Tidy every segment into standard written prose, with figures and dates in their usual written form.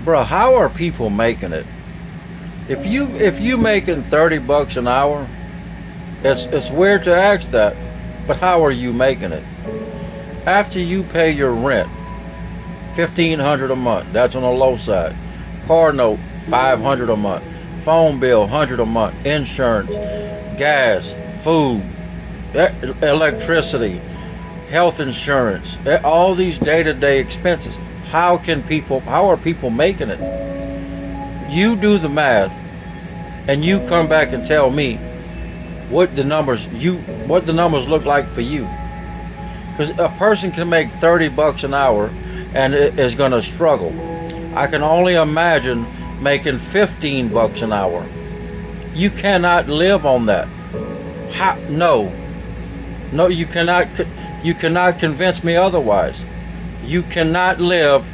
Bro, how are people making it? If you making $30 an hour, it's weird to ask that, but how are you making it? After you pay your rent, 1,500 a month, that's on the low side. Car note, 500 a month. Phone bill, 100 a month. Insurance, gas, food, electricity, health insurance, all these day-to-day expenses. How are people making it? You do the math and you come back and tell me what the numbers look like for you. Because a person can make $30 an hour and is going to struggle. I can only imagine making $15 an hour. You cannot live on that. How? No, you cannot. You cannot convince me otherwise. You cannot live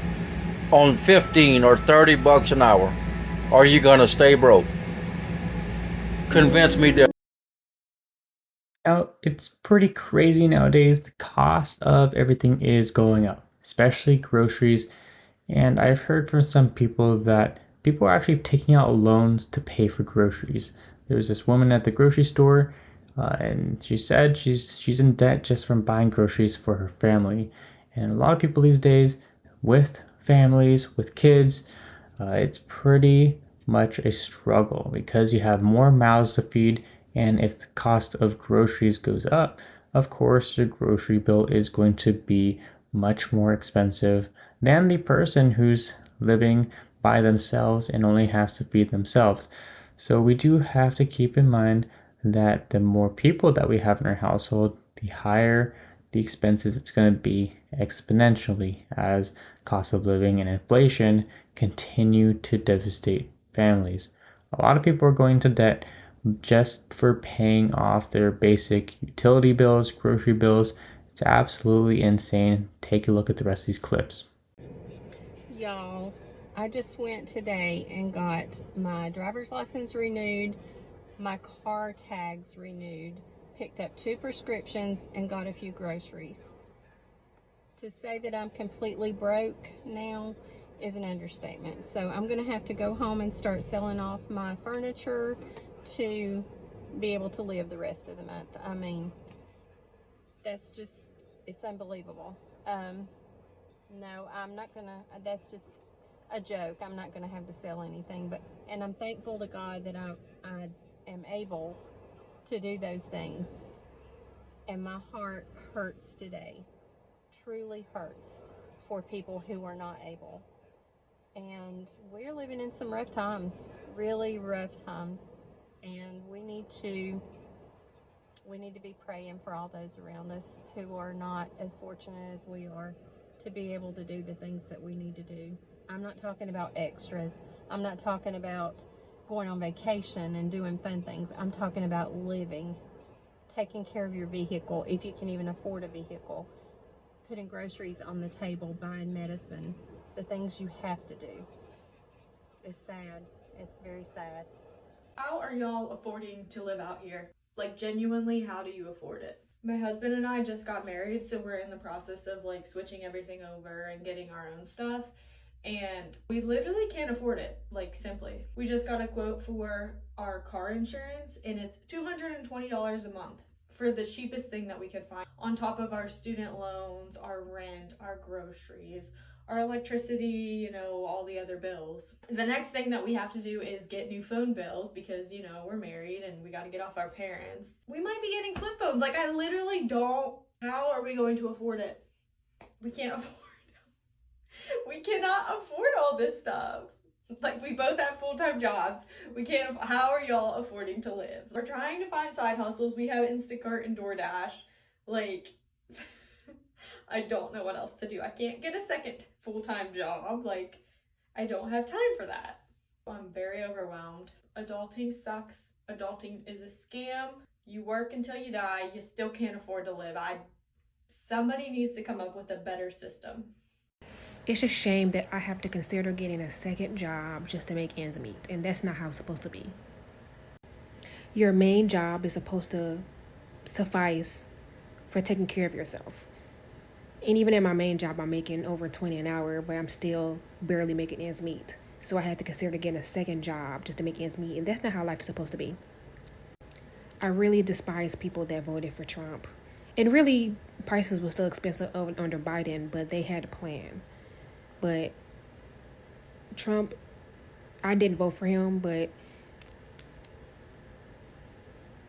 on 15 or $30 an hour, or you're gonna stay broke. Convince me different. Now, it's pretty crazy nowadays. The cost of everything is going up, especially groceries. And I've heard from some people that people are actually taking out loans to pay for groceries. There was this woman at the grocery store, and she said she's in debt just from buying groceries for her family. And a lot of people these days, with families, with kids, it's pretty much a struggle because you have more mouths to feed, and if the cost of groceries goes up, of course, your grocery bill is going to be much more expensive than the person who's living by themselves and only has to feed themselves. So we do have to keep in mind that the more people that we have in our household, the higher the expenses it's going to be exponentially as cost of living and inflation continue to devastate families. A lot of people are going to debt just for paying off their basic utility bills, grocery bills. It's absolutely insane. Take a look at the rest of these clips. Y'all, I just went today and got my driver's license renewed, my car tags renewed, picked up 2 prescriptions, and got a few groceries. To say that I'm completely broke now is an understatement. So I'm going to have to go home and start selling off my furniture to be able to live the rest of the month. I mean, that's just, it's unbelievable. No, I'm not gonna, that's just a joke. I'm not gonna have to sell anything, and I'm thankful to God that I am able to do those things. And my heart hurts today, truly hurts for people who are not able. And we're living in some rough times, really rough times. And we need to be praying for all those around us who are not as fortunate as we are to be able to do the things that we need to do. I'm not talking about extras. I'm not talking about going on vacation and doing fun things. I'm talking about living, taking care of your vehicle if you can even afford a vehicle, putting groceries on the table, buying medicine, the things you have to do. It's sad. It's very sad. How are y'all affording to live out here? Like, genuinely, how do you afford it? My husband and I just got married, so we're in the process of like switching everything over and getting our own stuff. And we literally can't afford it, like, simply. We just got a quote for our car insurance, and it's $220 a month for the cheapest thing that we could find, on top of our student loans, our rent, our groceries, our electricity, all the other bills. The next thing that we have to do is get new phone bills because, we're married and we got to get off our parents. We might be getting flip phones. Like, I literally don't. How are we going to afford it? We can't afford. We cannot afford all this stuff. Like, we both have full-time jobs. We can't. How are y'all affording to live? We're trying to find side hustles. We have Instacart and DoorDash. Like, I don't know what else to do. I can't get a second full-time job. Like, I don't have time for that. I'm very overwhelmed. Adulting sucks. Adulting is a scam. You work until you die. You still can't afford to live. Somebody needs to come up with a better system. It's a shame that I have to consider getting a second job just to make ends meet, and that's not how it's supposed to be. Your main job is supposed to suffice for taking care of yourself. And even in my main job, I'm making over 20 an hour, but I'm still barely making ends meet. So I had to consider getting a second job just to make ends meet, and that's not how life is supposed to be. I really despise people that voted for Trump. And really, prices were still expensive under Biden, but they had a plan. But Trump, I didn't vote for him, but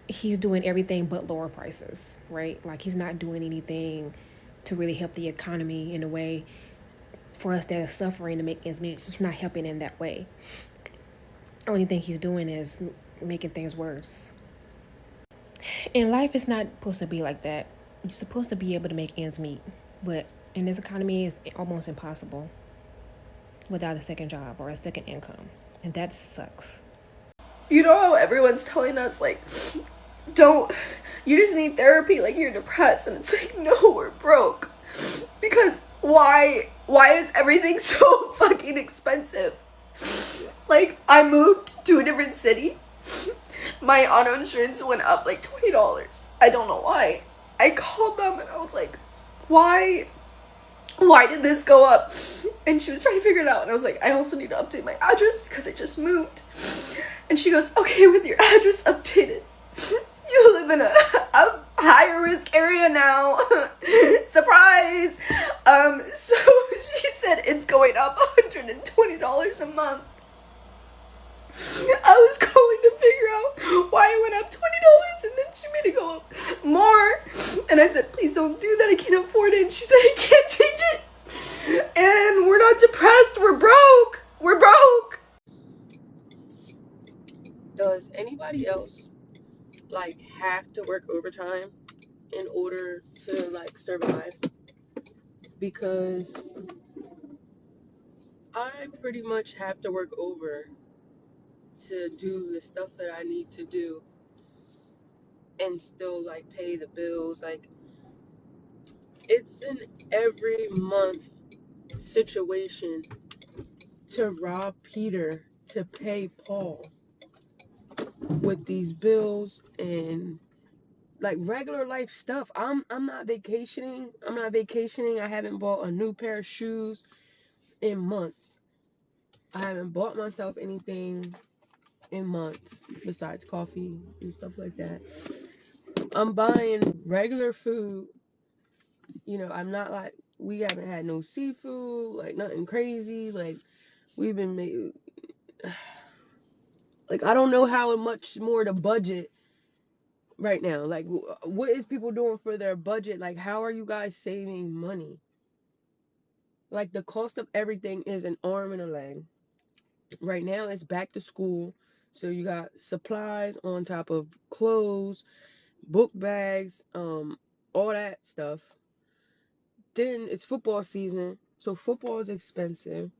he's doing everything but lower prices, right? Like, he's not doing anything to really help the economy in a way for us that are suffering to make ends meet. He's not helping in that way. The only thing he's doing is making things worse. And life is not supposed to be like that. You're supposed to be able to make ends meet, but in this economy, it's almost impossible without a second job or a second income, and that sucks. You know how everyone's telling us, like, don't, you just need therapy, like, you're depressed, and it's like, no, we're broke. Because why is everything so fucking expensive? Like, I moved to a different city. My auto insurance went up like $20. I don't know why. I called them and I was like, why did this go up? And she was trying to figure it out, and I was like, I also need to update my address because I just moved. And she goes, okay, with your address updated, you live in a higher risk area now. Surprise. So she said it's going up $120 a month. I was going to figure out why it went up $20, and then she made it go up more. And I said, please don't do that, I can't afford it. And she said, I can't change it. And we're not depressed, we're broke. We're broke. Does anybody else like have to work overtime in order to like survive? Because I pretty much have to work over to do the stuff that I need to do and still like pay the bills. Like, it's an every month situation to rob Peter to pay Paul with these bills and like regular life stuff. I'm not vacationing. I haven't bought a new pair of shoes in months. I haven't bought myself anything in months besides coffee and stuff like that. I'm buying regular food. You know, I'm not like, we haven't had no seafood, like nothing crazy. Like, we've been made, like, I don't know how much more to budget right now. Like, what is people doing for their budget? Like, how are you guys saving money? Like, the cost of everything is an arm and a leg. Right now, it's back to school. So you got supplies on top of clothes, book bags, all that stuff. Then it's football season, so football is expensive.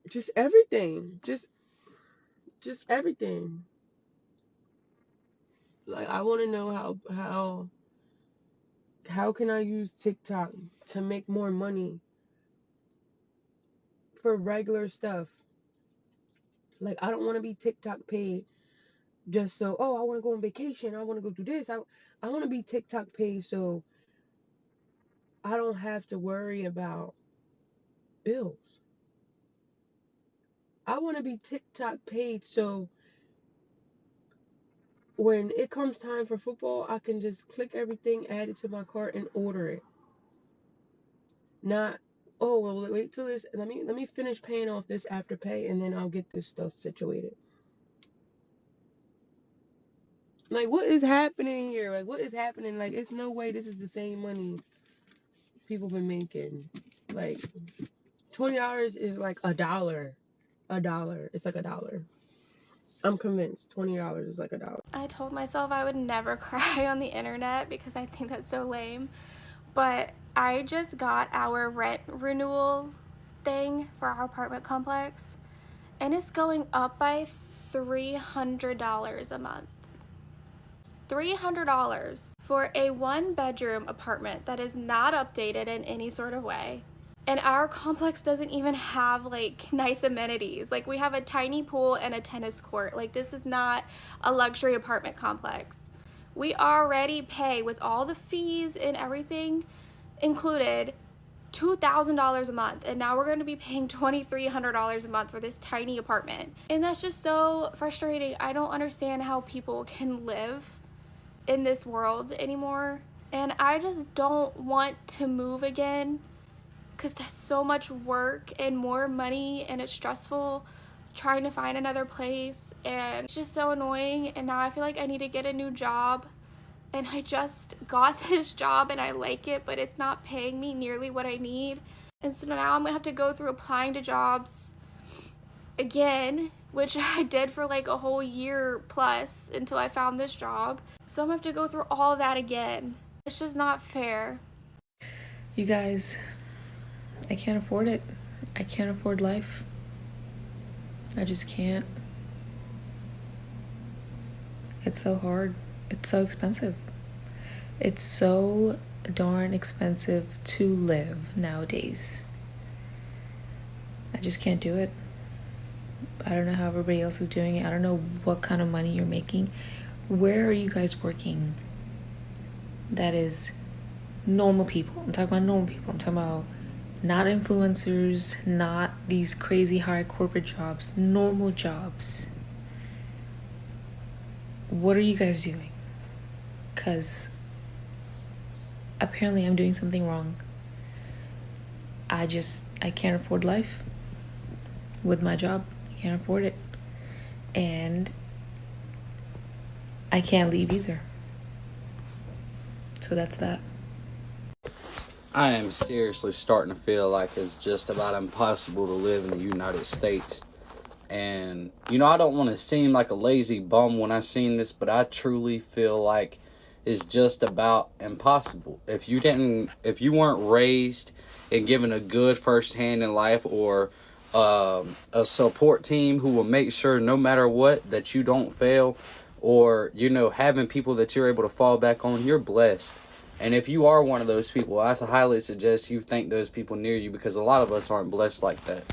Just everything. Just everything. Like, I want to know how can I use TikTok to make more money for regular stuff? Like, I don't want to be TikTok paid just so, oh, I want to go on vacation, I want to go do this. I want to be TikTok paid so I don't have to worry about bills. I want to be TikTok paid so when it comes time for football, I can just click everything, add it to my cart, and order it. Not, oh, well, wait till this. Let me finish paying off this Afterpay, and then I'll get this stuff situated. Like, what is happening here? Like, what is happening? Like, it's no way this is the same money people been making. Like, $20 is like a dollar. A dollar. It's like a dollar. I'm convinced $20 is like a dollar. I told myself I would never cry on the internet because I think that's so lame. But I just got our rent renewal thing for our apartment complex, and it's going up by $300 a month. $300 for a one-bedroom apartment that is not updated in any sort of way. And our complex doesn't even have like nice amenities. Like, we have a tiny pool and a tennis court. Like, this is not a luxury apartment complex. We already pay, with all the fees and everything included, $2,000 a month, and now we're going to be paying $2,300 a month for this tiny apartment. And that's just so frustrating. I don't understand how people can live in this world anymore, and I just don't want to move again, because that's so much work and more money, and it's stressful trying to find another place, and it's just so annoying. And now I feel like I need to get a new job, and I just got this job and I like it, but it's not paying me nearly what I need. And so now I'm gonna have to go through applying to jobs again, which I did for like a whole year plus until I found this job. So I'm gonna have to go through all of that again. It's just not fair. You guys, I can't afford it. I can't afford life. I just can't. It's so hard. It's so expensive. It's so darn expensive to live nowadays. I just can't do it. I don't know how everybody else is doing it. I don't know what kind of money you're making. Where are you guys working? That is normal people. I'm talking about normal people. I'm talking about not influencers, not these crazy high corporate jobs, normal jobs. What are you guys doing? Because apparently I'm doing something wrong. I can't afford life with my job. I can't afford it. And I can't leave either. So that's that. I am seriously starting to feel like it's just about impossible to live in the United States. And, I don't want to seem like a lazy bum when I seen this, but I truly feel like it's just about impossible. If you weren't raised and given a good first hand in life, or a support team who will make sure no matter what that you don't fail, or, having people that you're able to fall back on, you're blessed. And if you are one of those people, I highly suggest you thank those people near you, because a lot of us aren't blessed like that.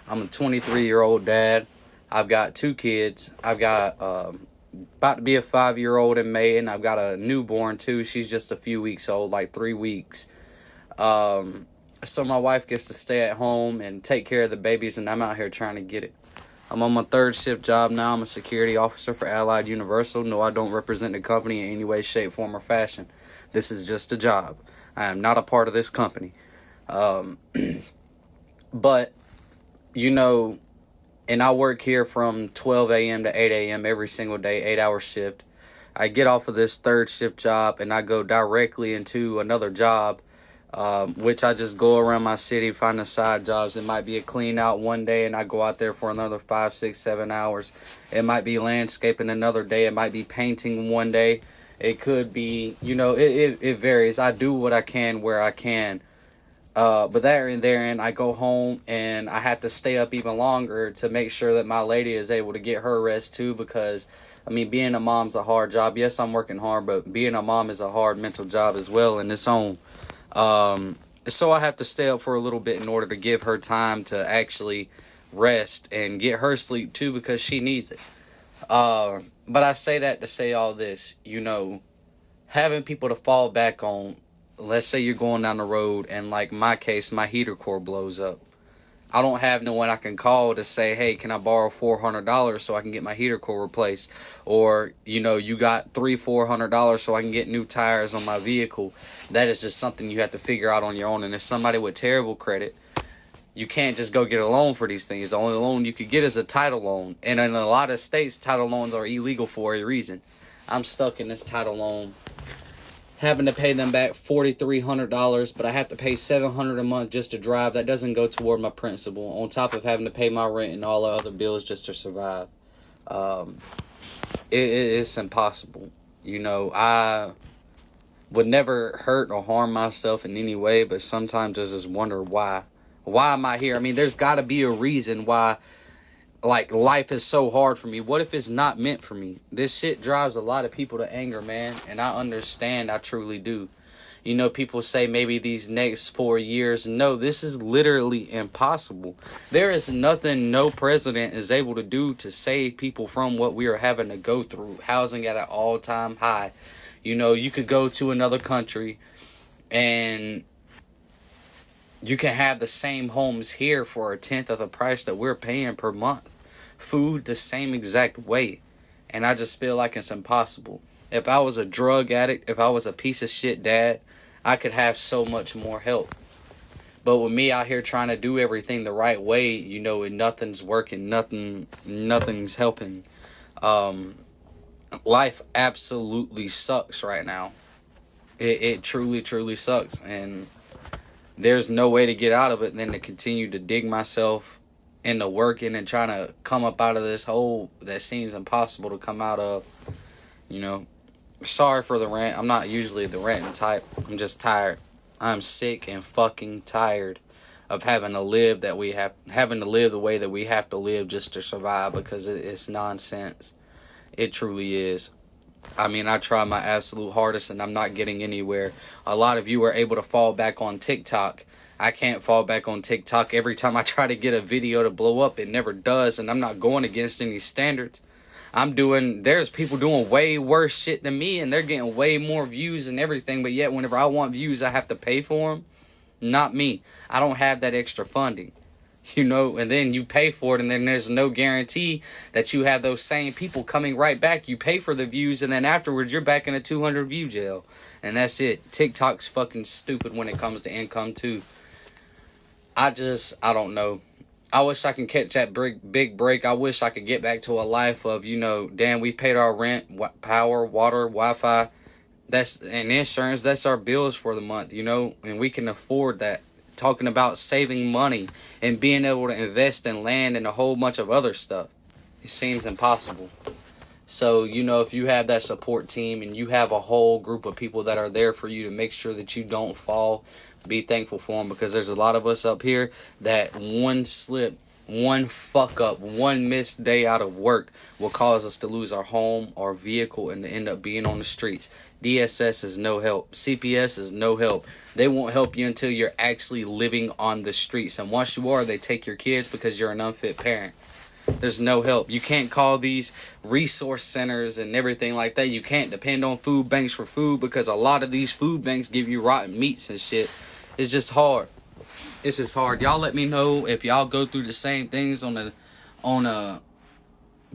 I'm a 23-year-old dad. I've got 2 kids. I've got about to be a 5-year-old in May, and I've got a newborn too. She's just a few weeks old, like 3 weeks. So my wife gets to stay at home and take care of the babies, and I'm out here trying to get it. I'm on my 3rd shift job now. I'm a security officer for Allied Universal. No, I don't represent the company in any way, shape, form, or fashion. This is just a job. I am not a part of this company. But, and I work here from 12 a.m. to 8 a.m. every single day, 8-hour shift. I get off of this 3rd shift job and I go directly into another job, which I just go around my city, finding side jobs. It might be a clean out one day and I go out there for another 5, 6, 7 hours. It might be landscaping another day. It might be painting one day. It could be, it varies. I do what I can where I can. But therein, I go home and I have to stay up even longer to make sure that my lady is able to get her rest too, because, being a mom's a hard job. Yes, I'm working hard, but being a mom is a hard mental job as well in its own. So I have to stay up for a little bit in order to give her time to actually rest and get her sleep too, because she needs it. But I say that to say all this, having people to fall back on. Let's say you're going down the road and, like my case, my heater core blows up. I don't have no one I can call to say, hey, can I borrow $400 so I can get my heater core replaced? Or, you got $300-400 so I can get new tires on my vehicle. That is just something you have to figure out on your own. And as somebody with terrible credit, you can't just go get a loan for these things. The only loan you could get is a title loan. And in a lot of states, title loans are illegal for a reason. I'm stuck in this title loan, having to pay them back $4,300, but I have to pay $700 a month just to drive. That doesn't go toward my principal, on top of having to pay my rent and all the other bills just to survive. It's impossible. I would never hurt or harm myself in any way, but sometimes I just wonder why. Why am I here? There's got to be a reason why, life is so hard for me. What if it's not meant for me? This shit drives a lot of people to anger, man, and I understand. I truly do. You know, people say maybe these next 4 years. No, this is literally impossible. There is nothing no president is able to do to save people from what we are having to go through. Housing at an all-time high. You know, you could go to another country and you can have the same homes here for a tenth of the price that we're paying per month. Food the same exact way. And I just feel like it's impossible. If I was a drug addict, if I was a piece of shit dad, I could have so much more help. But with me out here trying to do everything the right way, you know, and nothing's working, nothing's helping. Life absolutely sucks right now. It truly, truly sucks. And there's no way to get out of it than to continue to dig myself into working and trying to come up out of this hole that seems impossible to come out of. You know, sorry for the rant. I'm not usually the ranting type. I'm just tired. I'm sick and fucking tired of having to live the way that we have to live just to survive, because it's nonsense. It truly is. I mean, I try my absolute hardest and I'm not getting anywhere. A lot of you are able to fall back on TikTok. I can't fall back on TikTok. Every time I try to get a video to blow up, it never does, and I'm not going against any standards. There's people doing way worse shit than me, and they're getting way more views and everything, but yet whenever I want views, I have to pay for them. Not me. I don't have that extra funding. You know, and then you pay for it, and then there's no guarantee that you have those same people coming right back. You pay for the views, and then afterwards you're back in a 200 view jail. And that's it. TikTok's fucking stupid when it comes to income too. I don't know. I wish I can catch that big break. I wish I could get back to a life of, you know, damn, we paid our rent, power, water, Wi-Fi, and insurance. That's our bills for the month, you know, and we can afford that. Talking about saving money and being able to invest in land and a whole bunch of other stuff. It seems impossible. So, you know, if you have that support team and you have a whole group of people that are there for you to make sure that you don't fall, be thankful for them, because there's a lot of us up here that one slip, one fuck up, one missed day out of work will cause us to lose our home, our vehicle, and to end up being on the streets. DSS is no help. CPS is no help. They won't help you until you're actually living on the streets. And once you are, they take your kids because you're an unfit parent. There's no help. You can't call these resource centers and everything like that. You can't depend on food banks for food, because a lot of these food banks give you rotten meats and shit. It's just hard. It's just hard. Y'all let me know if y'all go through the same things on a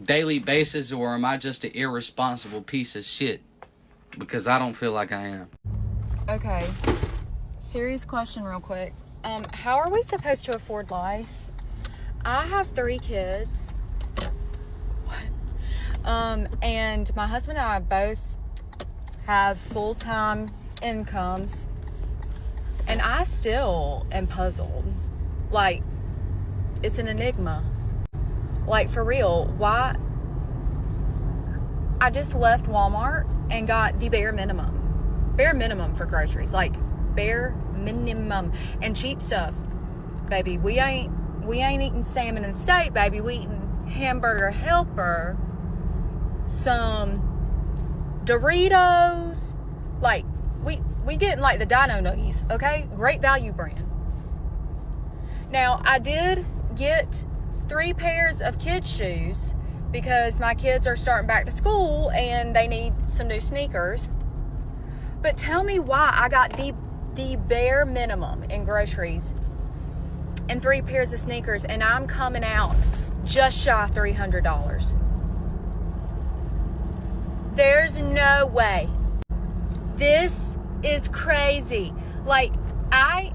daily basis, or am I just an irresponsible piece of shit? Because I don't feel like I am. Okay, serious question real quick. How are we supposed to afford life? I have 3 kids. And my husband and I both have full-time incomes. And I still am puzzled. Like, it's an enigma. Like, for real, why? I just left Walmart and got the bare minimum for groceries. Like, bare minimum. And cheap stuff. Baby, we ain't eating salmon and steak, baby. We eating hamburger helper, some Doritos. Like, we getting like the Dino Nuggies, okay? Great Value brand. Now, I did get 3 pairs of kids' shoes because my kids are starting back to school and they need some new sneakers. But tell me why I got the bare minimum in groceries and 3 pairs of sneakers, and I'm coming out just shy of $300. There's no way. This is crazy. Like, I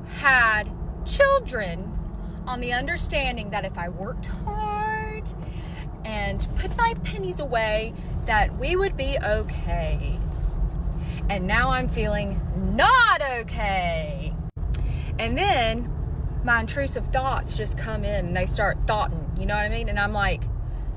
had children on the understanding that if I worked hard and put my pennies away, that we would be okay. And now I'm feeling not okay. And then my intrusive thoughts just come in and they start thoughting, you know what I mean? And I'm like,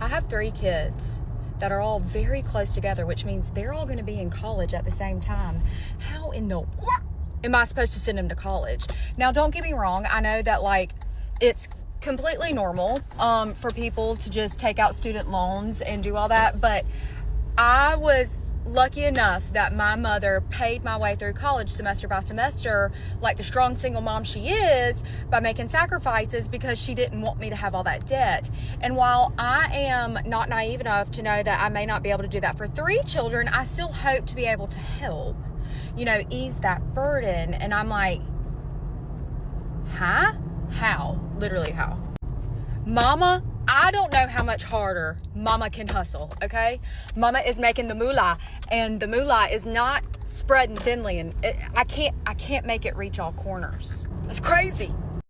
I have 3 kids that are all very close together, which means they're all going to be in college at the same time. How in the world am I supposed to send them to college? Now, don't get me wrong. I know that, like, it's completely normal for people to just take out student loans and do all that. But I was lucky enough that my mother paid my way through college semester by semester, like the strong single mom she is, by making sacrifices because she didn't want me to have all that debt. And while I am not naive enough to know that I may not be able to do that for 3 children, I still hope to be able to help, you know, ease that burden. And I'm like, huh? How? Literally how? Mama, I don't know how much harder mama can hustle, okay? Mama is making the moolah, and the moolah is not spreading thinly, and I can't make it reach all corners. That's crazy.